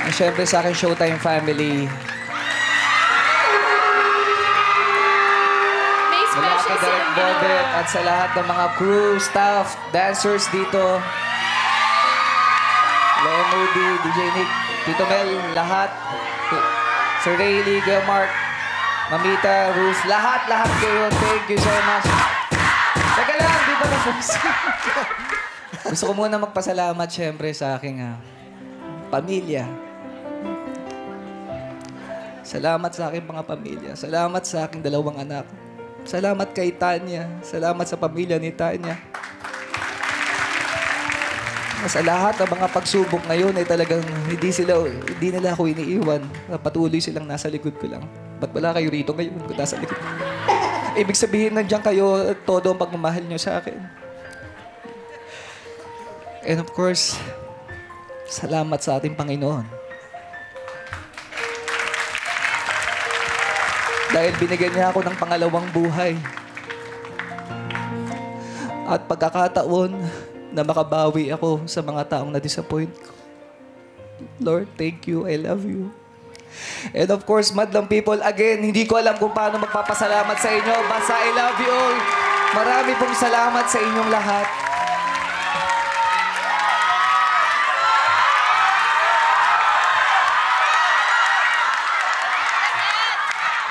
And syempre sa akin, Showtime family. May Mula kay special Direk silang Bobet ginawa. at sa lahat ng mga crew, staff, dancers dito. Leo Moody, DJ Nick, Tito Mel, lahat. Sir Rayleigh, Kuya Mark, Mamita, Ruth, lahat kayo. Thank you so much. Teka lang, di pa tapos. Gusto ko muna magpasalamat syempre sa aking pamilya. Salamat sa aking mga pamilya. Salamat sa aking dalawang anak. Salamat kay Tanya. Salamat sa pamilya ni Tanya. Sa lahat ng mga pagsubok ngayon ay talagang hindi nila ako iniiwan. Patuloy silang nasa likod ko lang. Ba't wala kayo rito ngayon kung nasa likod? Ibig sabihin, nandiyan kayo at todo ang pagmamahal nyo sa akin. And of course, salamat sa ating Panginoon. Dahil binigyan niya ako ng pangalawang buhay. At pagkakataon na makabawi ako sa mga taong na-disappoint ko. Lord, thank you. I love you. And of course, Madlang people, again, hindi ko alam kung paano magpapasalamat sa inyo. Basta I love you all. Marami pong salamat sa inyong lahat.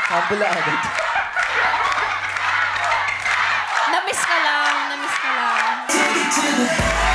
Ambula agad. Na-miss ka lang, na-miss ka lang.